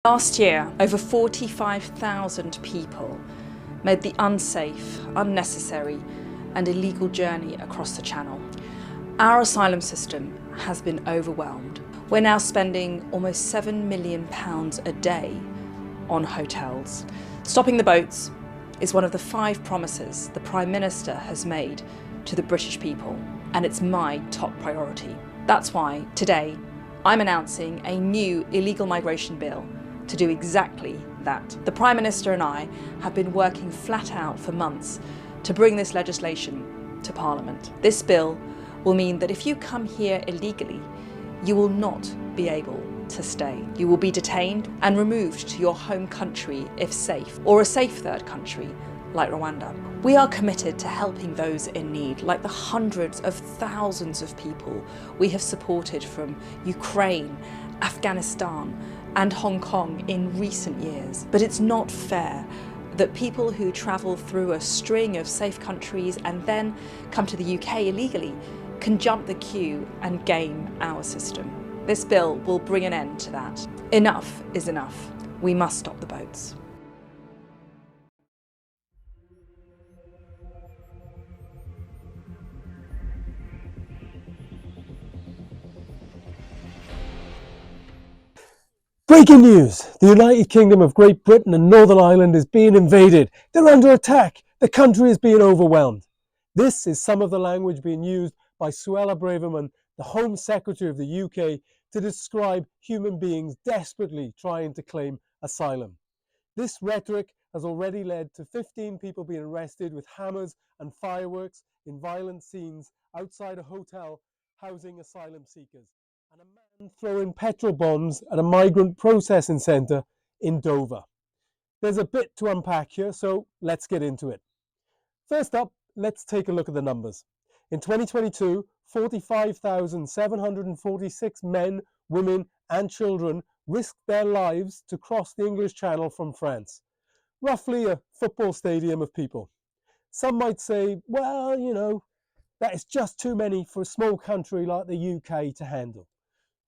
Last year, over 45,000 people made the unsafe, unnecessary and illegal journey across the Channel. Our asylum system has been overwhelmed. We're now spending almost £7 million a day on hotels. Stopping the boats is one of the 5 promises the Prime Minister has made to the British people, and it's my top priority. That's why today I'm announcing a new illegal migration bill to do exactly that. The Prime Minister and I have been working flat out for months to bring this legislation to Parliament. This bill will mean that if you come here illegally, you will not be able to stay. You will be detained and removed to your home country if safe, or a safe third country like Rwanda. We are committed to helping those in need, like the hundreds of thousands of people we have supported from Ukraine, Afghanistan and Hong Kong in recent years. But it's not fair that people who travel through a string of safe countries and then come to the UK illegally can jump the queue and game our system. This bill will bring an end to that. Enough is enough. We must stop the boats. Breaking news! The United Kingdom of Great Britain and Northern Ireland is being invaded. They're under attack. The country is being overwhelmed. This is some of the language being used by Suella Braverman, the Home Secretary of the UK, to describe human beings desperately trying to claim asylum. This rhetoric has already led to 15 people being arrested with hammers and fireworks in violent scenes outside a hotel housing asylum seekers, and a man throwing petrol bombs at a migrant processing centre in Dover. There's a bit to unpack here, so let's get into it. First up, let's take a look at the numbers. In 2022, 45,746 men, women and children risked their lives to cross the English Channel from France. Roughly a football stadium of people. Some might say, well, that is just too many for a small country like the UK to handle.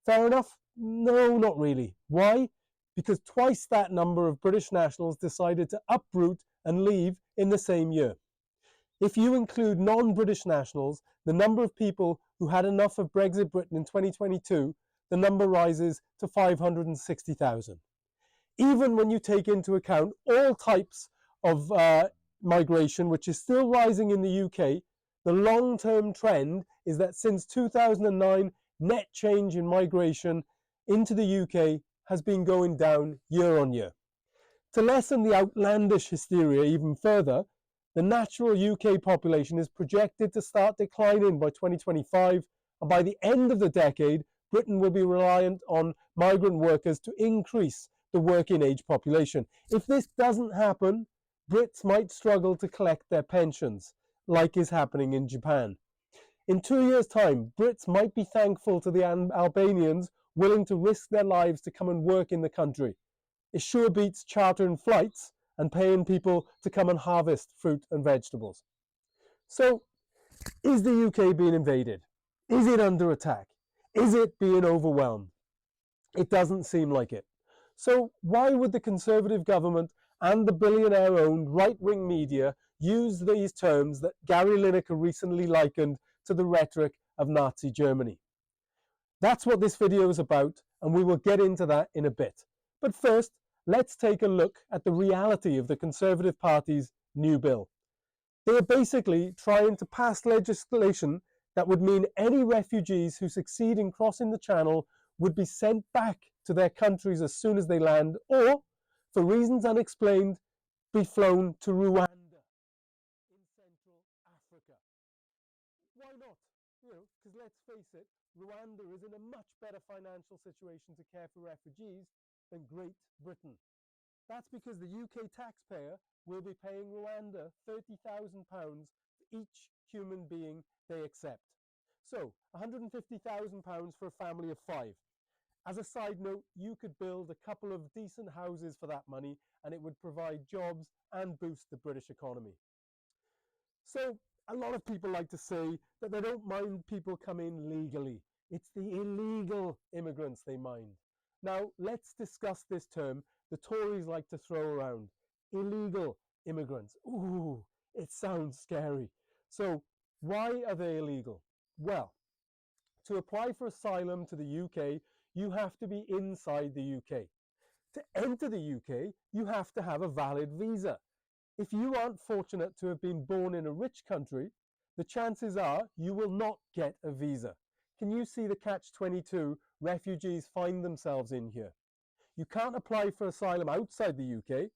Fair enough? No, not really. Why? Because twice that number of British nationals decided to uproot and leave in the same year. If you include non-British nationals, the number of people who had enough of Brexit Britain in 2022, the number rises to 560,000. Even when you take into account all types of migration, which is still rising in the UK, the long-term trend is that since 2009, net change in migration into the UK has been going down year on year. To lessen the outlandish hysteria even further, the natural UK population is projected to start declining by 2025, and by the end of the decade, Britain will be reliant on migrant workers to increase the working age population. If this doesn't happen, Brits might struggle to collect their pensions, like is happening in Japan. In 2 years' time, Brits might be thankful to the Albanians willing to risk their lives to come and work in the country. It sure beats chartering flights and paying people to come and harvest fruit and vegetables. So, is the UK being invaded? Is it under attack? Is it being overwhelmed? It doesn't seem like it. So why would the Conservative government and the billionaire-owned right-wing media use these terms that Gary Lineker recently likened to the rhetoric of Nazi Germany? That's what this video is about, and we will get into that in a bit. But first, let's take a look at the reality of the Conservative Party's new bill. They are basically trying to pass legislation that would mean any refugees who succeed in crossing the Channel would be sent back to their countries as soon as they land, or, for reasons unexplained, be flown to Rwanda in Central Africa. Why not? Because let's face it, Rwanda is in a much better financial situation to care for refugees than Great Britain. That's because the UK taxpayer will be paying Rwanda £30,000 for each human being they accept. So, £150,000 for a family of 5. As a side note, you could build a couple of decent houses for that money, and it would provide jobs and boost the British economy. So, a lot of people like to say that they don't mind people come in legally. It's the illegal immigrants they mind. Now, let's discuss this term the Tories like to throw around: illegal immigrants. Ooh, it sounds scary. So, why are they illegal? Well, to apply for asylum to the UK, you have to be inside the UK. To enter the UK, you have to have a valid visa. If you aren't fortunate to have been born in a rich country, the chances are you will not get a visa. Can you see the catch-22 refugees find themselves in here? You can't apply for asylum outside the UK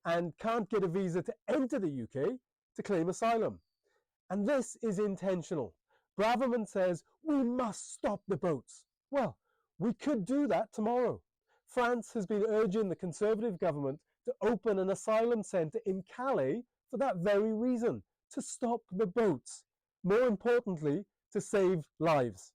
and can't get a visa to enter the UK to claim asylum. And this is intentional. Braverman says we must stop the boats. Well, we could do that tomorrow. France has been urging the Conservative government to open an asylum centre in Calais for that very reason, to stop the boats. More importantly, to save lives.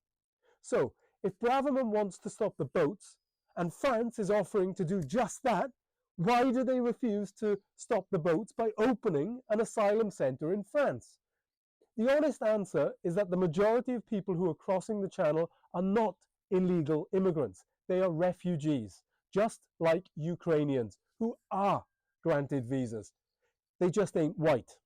So, if Braverman wants to stop the boats, and France is offering to do just that, why do they refuse to stop the boats by opening an asylum centre in France? The honest answer is that the majority of people who are crossing the Channel are not illegal immigrants. They are refugees, just like Ukrainians, who are granted visas. They just ain't white.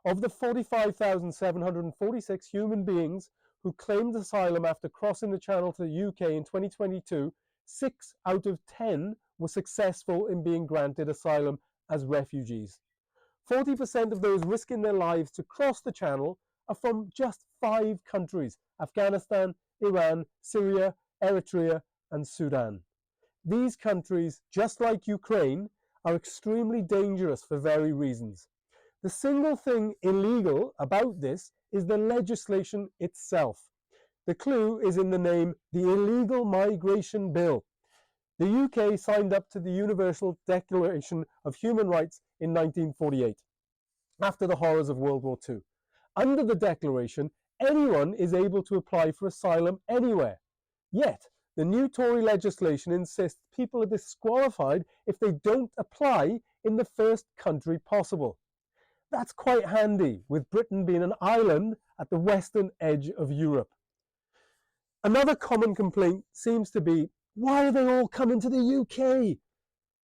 Of the 45,746 human beings who claimed asylum after crossing the Channel to the UK in 2022, 6 out of 10 were successful in being granted asylum as refugees. 40% of those risking their lives to cross the Channel are from just 5 countries: Afghanistan, Iran, Syria, Eritrea, and Sudan. These countries, just like Ukraine, are extremely dangerous for very reasons. The single thing illegal about this is the legislation itself. The clue is in the name, the Illegal Migration Bill. The UK signed up to the Universal Declaration of Human Rights in 1948, after the horrors of World War II. Under the declaration, anyone is able to apply for asylum anywhere. Yet, the new Tory legislation insists people are disqualified if they don't apply in the first country possible. That's quite handy, with Britain being an island at the western edge of Europe. Another common complaint seems to be, why are they all coming to the UK?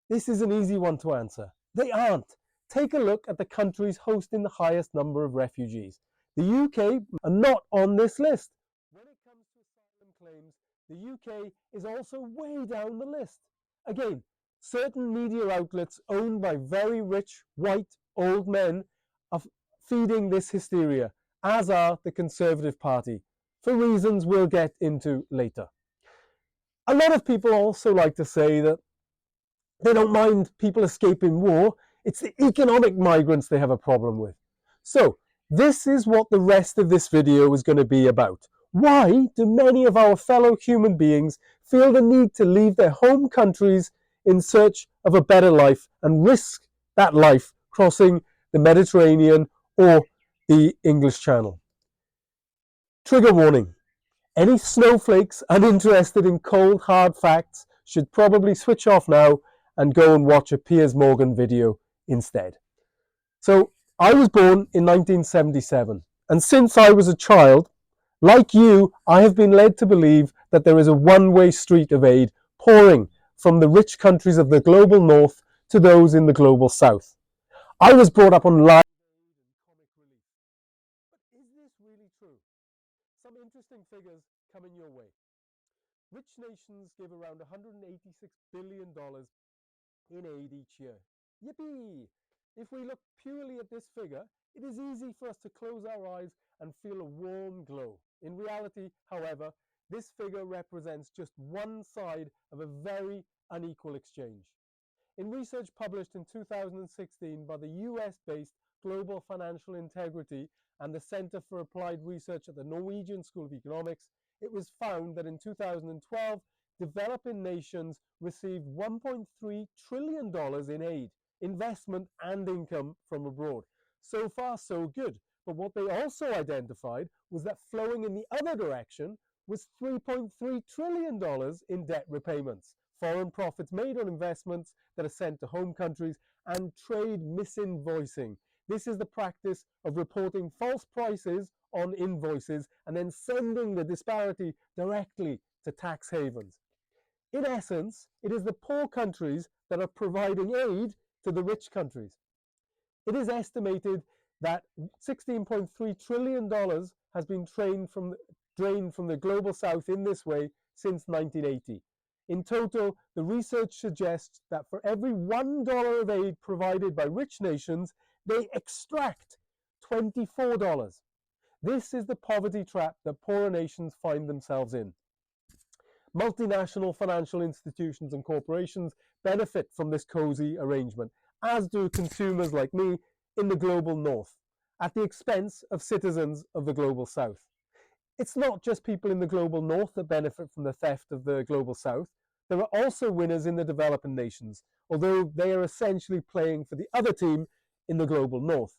This is an easy one to answer. They aren't. Take a look at the countries hosting the highest number of refugees. The UK are not on this list. When it comes to asylum claims, the UK is also way down the list. Again, certain media outlets owned by very rich, white, old men are feeding this hysteria, as are the Conservative Party, for reasons we'll get into later. A lot of people also like to say that they don't mind people escaping war. It's the economic migrants they have a problem with. So, this is what the rest of this video is going to be about. Why do many of our fellow human beings feel the need to leave their home countries in search of a better life and risk that life crossing the Mediterranean or the English Channel? Trigger warning. Any snowflakes uninterested in cold, hard facts should probably switch off now and go and watch a Piers Morgan video instead. So, I was born in 1977, and since I was a child, like you, I have been led to believe that there is a one-way street of aid pouring from the rich countries of the global north to those in the global south. I was brought up on live aid and comic relief. But is this really true? Some interesting figures coming your way. Rich nations give around $186 billion in aid each year. Yippee! If we look purely at this figure, it is easy for us to close our eyes and feel a warm glow. In reality, however, this figure represents just one side of a very unequal exchange. In research published in 2016 by the US-based Global Financial Integrity and the Center for Applied Research at the Norwegian School of Economics, it was found that in 2012, developing nations received $1.3 trillion in aid, investment and income from abroad. So far, so good. But what they also identified was that flowing in the other direction was $3.3 trillion in debt repayments, foreign profits made on investments that are sent to home countries, and trade misinvoicing. This is the practice of reporting false prices on invoices and then sending the disparity directly to tax havens. In essence, it is the poor countries that are providing aid to the rich countries. It is estimated that $16.3 trillion has been drained from the global south in this way since 1980. In total, the research suggests that for every $1 of aid provided by rich nations, they extract $24. This is the poverty trap that poorer nations find themselves in. Multinational financial institutions and corporations benefit from this cozy arrangement, as do consumers like me in the global north, at the expense of citizens of the global south. It's not just people in the global north that benefit from the theft of the global south. There are also winners in the developing nations, although they are essentially playing for the other team in the global north.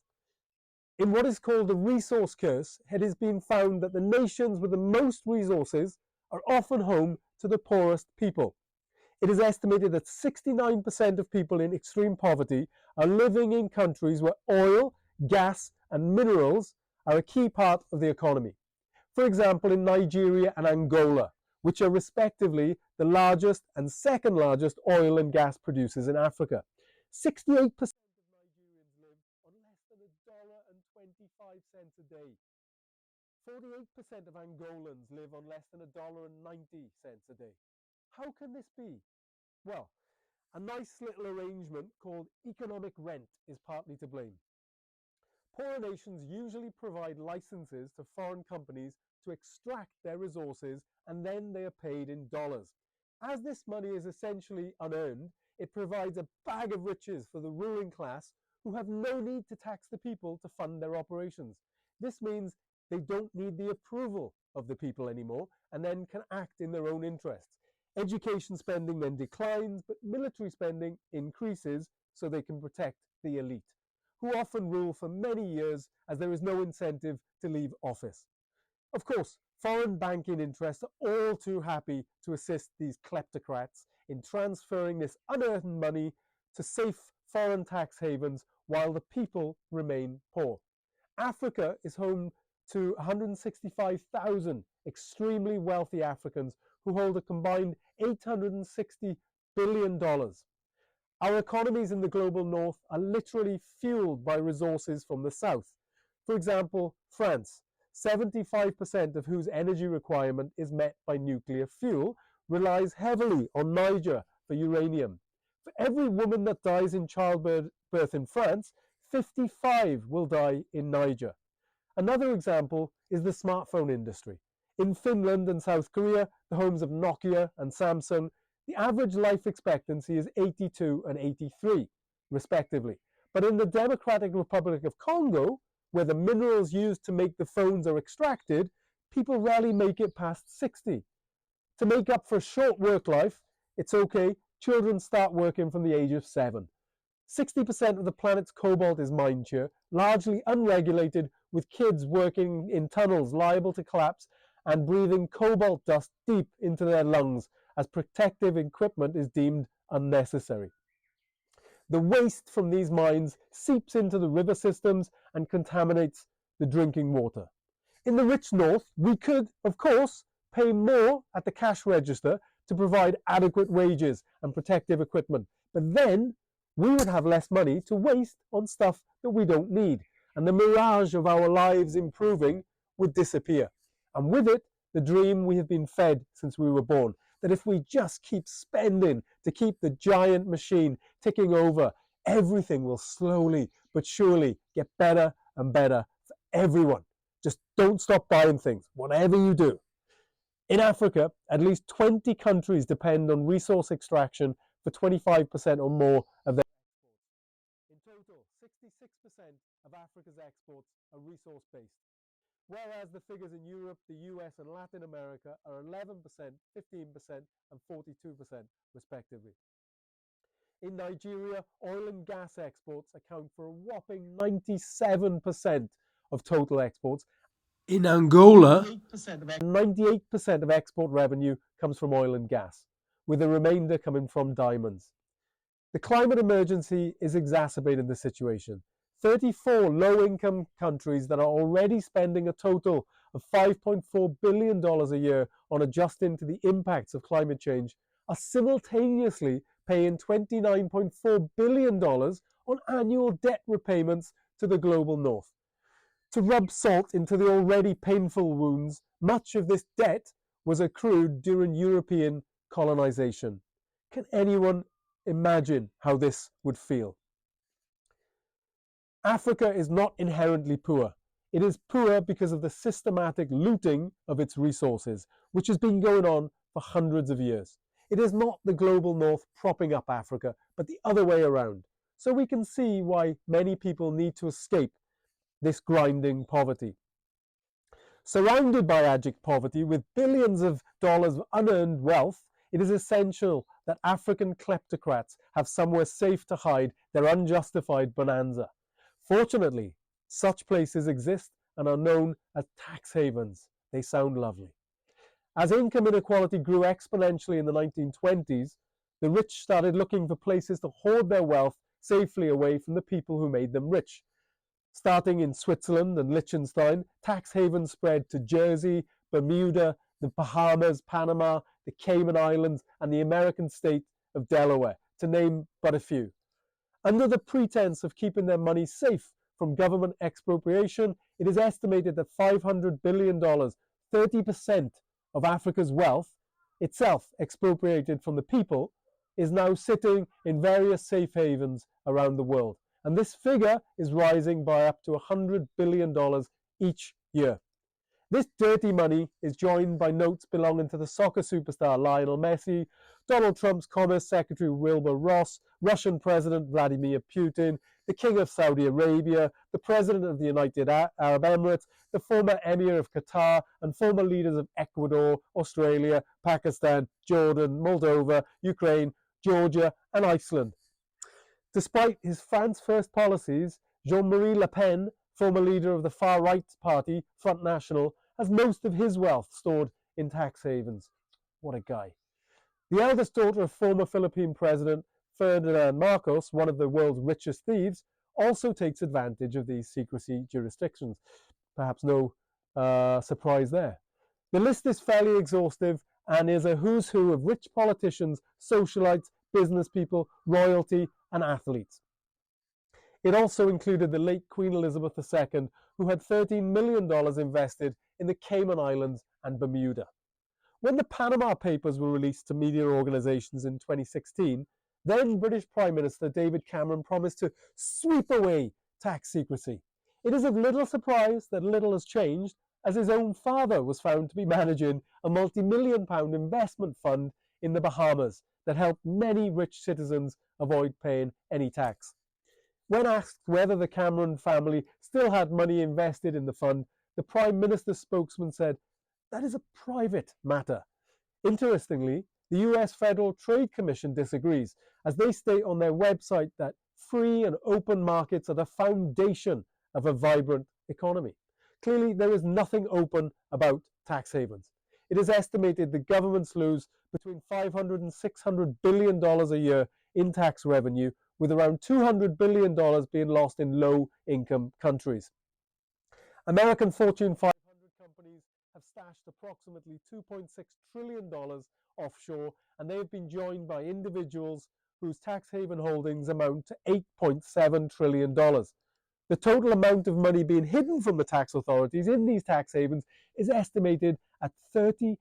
In what is called the resource curse, it has been found that the nations with the most resources are often home to the poorest people. It is estimated that 69% of people in extreme poverty are living in countries where oil, gas, and minerals are a key part of the economy. For example, in Nigeria and Angola, which are respectively the largest and second largest oil and gas producers in Africa. 68% of Nigerians live on less than $1.25 a day. 48% of Angolans live on less than $1.90 a day. How can this be? Well, a nice little arrangement called economic rent is partly to blame. Poorer nations usually provide licenses to foreign companies to extract their resources, and then they are paid in dollars. As this money is essentially unearned, it provides a bag of riches for the ruling class who have no need to tax the people to fund their operations. This means they don't need the approval of the people anymore and then can act in their own interests. Education spending then declines, but military spending increases so they can protect the elite, who often rule for many years as there is no incentive to leave office. Of course, foreign banking interests are all too happy to assist these kleptocrats in transferring this unearned money to safe foreign tax havens while the people remain poor. Africa is home to 165,000 extremely wealthy Africans who hold a combined $860 billion. Our economies in the global north are literally fueled by resources from the south. For example, France, 75% of whose energy requirement is met by nuclear fuel, relies heavily on Niger for uranium. For every woman that dies in childbirth in France, 55 will die in Niger. Another example is the smartphone industry. In Finland and South Korea, the homes of Nokia and Samsung, the average life expectancy is 82 and 83, respectively. But in the Democratic Republic of Congo, where the minerals used to make the phones are extracted, people rarely make it past 60. To make up for a short work life, it's okay, children start working from the age of 7. 60% of the planet's cobalt is mined here, largely unregulated, with kids working in tunnels liable to collapse and breathing cobalt dust deep into their lungs as protective equipment is deemed unnecessary. The waste from these mines seeps into the river systems and contaminates the drinking water. In the rich north, we could, of course, pay more at the cash register to provide adequate wages and protective equipment, but then we would have less money to waste on stuff that we don't need, and the mirage of our lives improving would disappear. And with it, the dream we have been fed since we were born, that if we just keep spending to keep the giant machine ticking over, everything will slowly but surely get better and better for everyone. Just don't stop buying things, whatever you do. In Africa, at least 20 countries depend on resource extraction for 25% or more of their exports. In total, 66% of Africa's exports are resource-based, whereas the figures in Europe, the US, and Latin America are 11%, 15%, and 42%, respectively. In Nigeria, oil and gas exports account for a whopping 97% of total exports. In Angola, 98% of export revenue comes from oil and gas, with the remainder coming from diamonds. The climate emergency is exacerbating the situation. 34 low-income countries that are already spending a total of $5.4 billion a year on adjusting to the impacts of climate change are simultaneously paying $29.4 billion on annual debt repayments to the global north. To rub salt into the already painful wounds, much of this debt was accrued during European colonization. Can anyone imagine how this would feel? Africa is not inherently poor. It is poor because of the systematic looting of its resources, which has been going on for hundreds of years. It is not the global north propping up Africa, but the other way around. So we can see why many people need to escape this grinding poverty. Surrounded by abject poverty, with billions of dollars of unearned wealth, it is essential that African kleptocrats have somewhere safe to hide their unjustified bonanza. Fortunately, such places exist and are known as tax havens. They sound lovely. As income inequality grew exponentially in the 1920s, the rich started looking for places to hoard their wealth safely away from the people who made them rich. Starting in Switzerland and Liechtenstein, tax havens spread to Jersey, Bermuda, the Bahamas, Panama, the Cayman Islands, and the American state of Delaware, to name but a few. Under the pretense of keeping their money safe from government expropriation, it is estimated that $500 billion, 30% of Africa's wealth, itself expropriated from the people, is now sitting in various safe havens around the world. And this figure is rising by up to $100 billion each year. This dirty money is joined by notes belonging to the soccer superstar Lionel Messi, Donald Trump's Commerce Secretary Wilbur Ross, Russian President Vladimir Putin, the King of Saudi Arabia, the President of the United Arab Emirates, the former Emir of Qatar, and former leaders of Ecuador, Australia, Pakistan, Jordan, Moldova, Ukraine, Georgia, and Iceland. Despite his France First policies, Jean-Marie Le Pen, former leader of the far-right party, Front National, has most of his wealth stored in tax havens. What a guy. The eldest daughter of former Philippine President Ferdinand Marcos, one of the world's richest thieves, also takes advantage of these secrecy jurisdictions. Perhaps no surprise there. The list is fairly exhaustive and is a who's who of rich politicians, socialites, business people, royalty, and athletes. It also included the late Queen Elizabeth II, who had $13 million invested in the Cayman Islands and Bermuda. When the Panama Papers were released to media organizations in 2016, then British Prime Minister David Cameron promised to sweep away tax secrecy. It is of little surprise that little has changed, as his own father was found to be managing a multi-million-pound investment fund in the Bahamas that helped many rich citizens avoid paying any tax. When asked whether the Cameron family still had money invested in the fund, the Prime Minister's spokesman said, "That is a private matter." Interestingly, the US Federal Trade Commission disagrees, as they state on their website that free and open markets are the foundation of a vibrant economy. Clearly, there is nothing open about tax havens. It is estimated that governments lose between $500 and $600 billion a year in tax revenue, with around $200 billion being lost in low-income countries. American Fortune 500 companies have stashed approximately $2.6 trillion offshore, and they have been joined by individuals whose tax haven holdings amount to $8.7 trillion. The total amount of money being hidden from the tax authorities in these tax havens is estimated at $36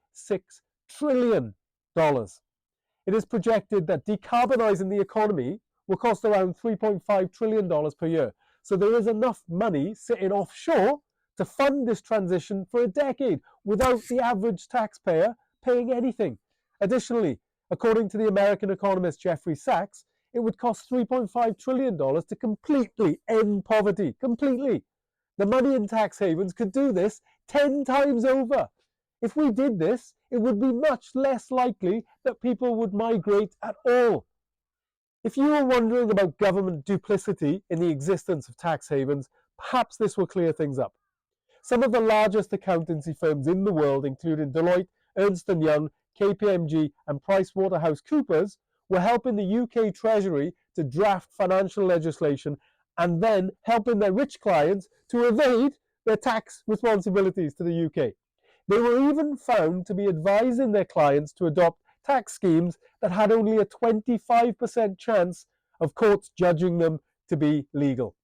trillion. It is projected that decarbonizing the economy will cost around $3.5 trillion per year. So there is enough money sitting offshore to fund this transition for a decade without the average taxpayer paying anything. Additionally, according to the American economist Jeffrey Sachs, it would cost $3.5 trillion to completely end poverty. Completely. The money in tax havens could do this 10 times over. If we did this, it would be much less likely that people would migrate at all. If you are wondering about government duplicity in the existence of tax havens, perhaps this will clear things up. Some of the largest accountancy firms in the world, including Deloitte, Ernst & Young, KPMG, and PricewaterhouseCoopers, were helping the UK Treasury to draft financial legislation and then helping their rich clients to evade their tax responsibilities to the UK. They were even found to be advising their clients to adopt tax schemes that had only a 25% chance of courts judging them to be legal.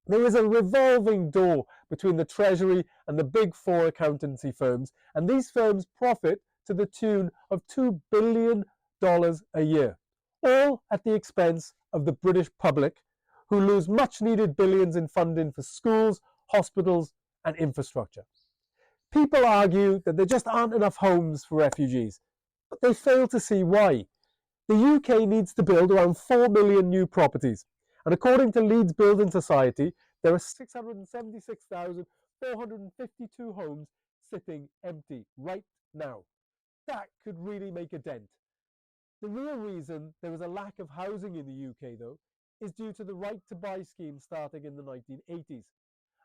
There is a revolving door between the Treasury and the big four accountancy firms, and these firms profit to the tune of $2 billion a year, all at the expense of the British public, who lose much needed billions in funding for schools, hospitals, and infrastructure. People argue that there just aren't enough homes for refugees, but they fail to see why. The UK needs to build around 4 million new properties, and according to Leeds Building Society, there are 676,452 homes sitting empty right now. That could really make a dent. The real reason there is a lack of housing in the UK, though, is due to the right to buy scheme starting in the 1980s.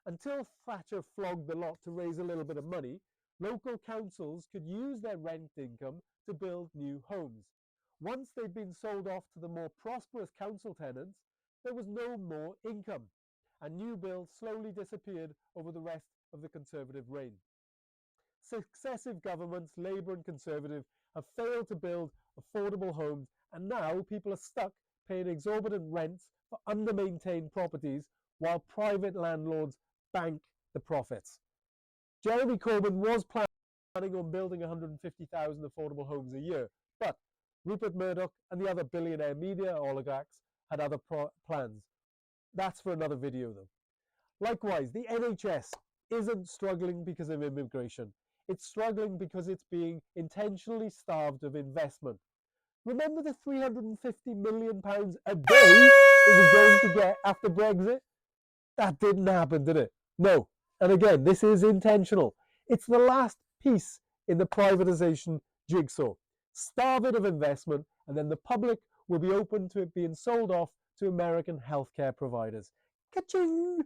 Until Thatcher flogged the lot to raise a little bit of money, local councils could use their rent income to build new homes. Once they'd been sold off to the more prosperous council tenants, there was no more income, and new builds slowly disappeared over the rest of the Conservative reign. Successive governments, Labour and Conservative, have failed to build affordable homes, and now people are stuck paying exorbitant rents for under-maintained properties while private landlords bank the profits. Jeremy Corbyn was planning on building 150,000 affordable homes a year, but Rupert Murdoch and the other billionaire media oligarchs had other plans. That's for another video though. Likewise, the NHS isn't struggling because of immigration. It's struggling because it's being intentionally starved of investment. Remember the £350 million a day it was going to get after Brexit? That didn't happen, did it? No. And again, this is intentional. It's the last piece in the privatisation jigsaw. Starve it of investment, and then the public will be open to it being sold off to American healthcare providers. Ka-ching!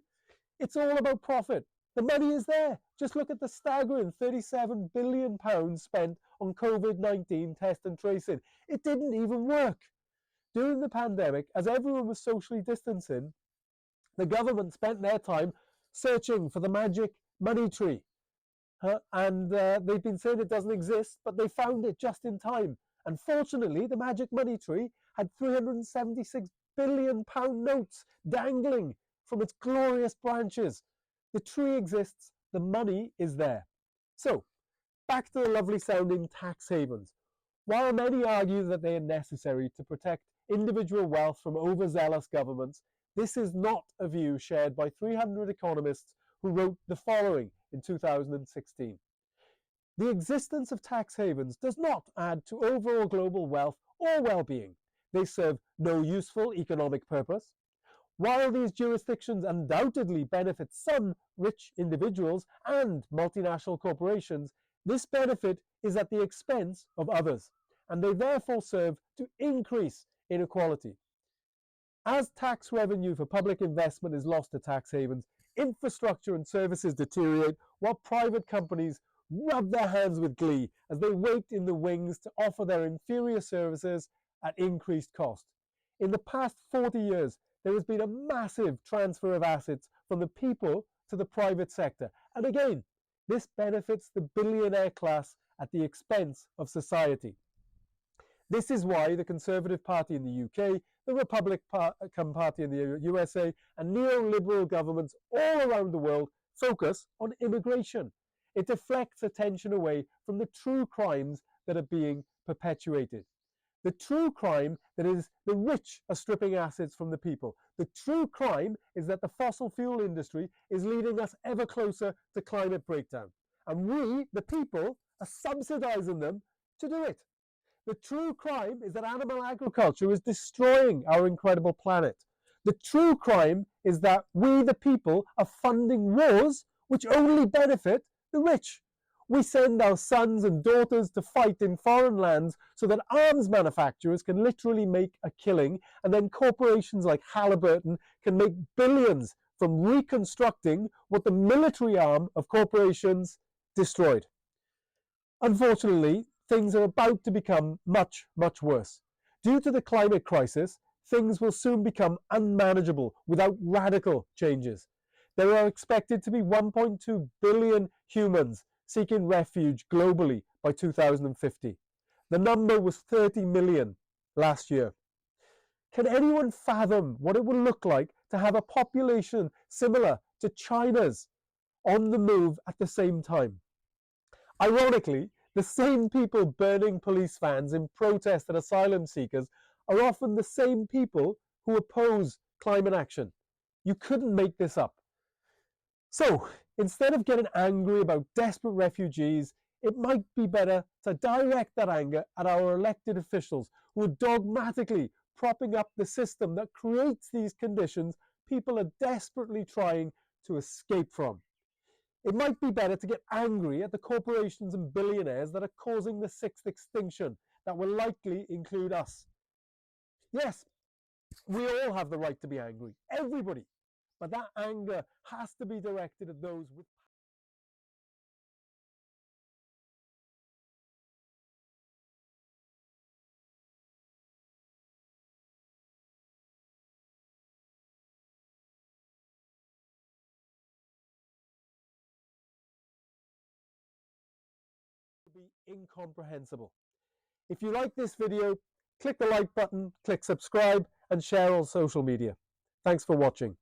It's all about profit. The money is there. Just look at the staggering £37 billion spent on COVID-19 test and tracing. It didn't even work. During the pandemic, as everyone was socially distancing, the government spent their time searching for the magic money tree. They've been saying it doesn't exist, but they found it just in time. And fortunately, the magic money tree had £376 billion notes dangling from its glorious branches. The tree exists, the money is there. So, back to the lovely sounding tax havens. While many argue that they are necessary to protect individual wealth from overzealous governments, this is not a view shared by 300 economists who wrote the following in 2016. The existence of tax havens does not add to overall global wealth or well-being. They serve no useful economic purpose. While these jurisdictions undoubtedly benefit some rich individuals and multinational corporations, this benefit is at the expense of others, and they therefore serve to increase inequality. As tax revenue for public investment is lost to tax havens, infrastructure and services deteriorate while private companies rub their hands with glee as they wait in the wings to offer their inferior services at increased cost. In the past 40 years, there has been a massive transfer of assets from the people to the private sector. And again, this benefits the billionaire class at the expense of society. This is why the Conservative Party in the UK, the Republican Party in the USA, and neoliberal governments all around the world focus on immigration. It deflects attention away from the true crimes that are being perpetuated. The true crime that is the rich are stripping assets from the people. The true crime is that the fossil fuel industry is leading us ever closer to climate breakdown. And we, the people, are subsidizing them to do it. The true crime is that animal agriculture is destroying our incredible planet. The true crime is that we, the people, are funding wars which only benefit the rich. We send our sons and daughters to fight in foreign lands so that arms manufacturers can literally make a killing, and then corporations like Halliburton can make billions from reconstructing what the military arm of corporations destroyed. Unfortunately, things are about to become much, much worse. Due to the climate crisis, things will soon become unmanageable without radical changes. There are expected to be 1.2 billion humans seeking refuge globally by 2050. The number was 30 million last year. Can anyone fathom what it will look like to have a population similar to China's on the move at the same time? Ironically, the same people burning police vans in protest at asylum seekers are often the same people who oppose climate action. You couldn't make this up. So, instead of getting angry about desperate refugees, it might be better to direct that anger at our elected officials who are dogmatically propping up the system that creates these conditions people are desperately trying to escape from. It might be better to get angry at the corporations and billionaires that are causing the sixth extinction that will likely include us. Yes, we all have the right to be angry, everybody, but that anger has to be directed at those with be incomprehensible. If you like this video, click the like button, click subscribe, and share on social media. Thanks for watching.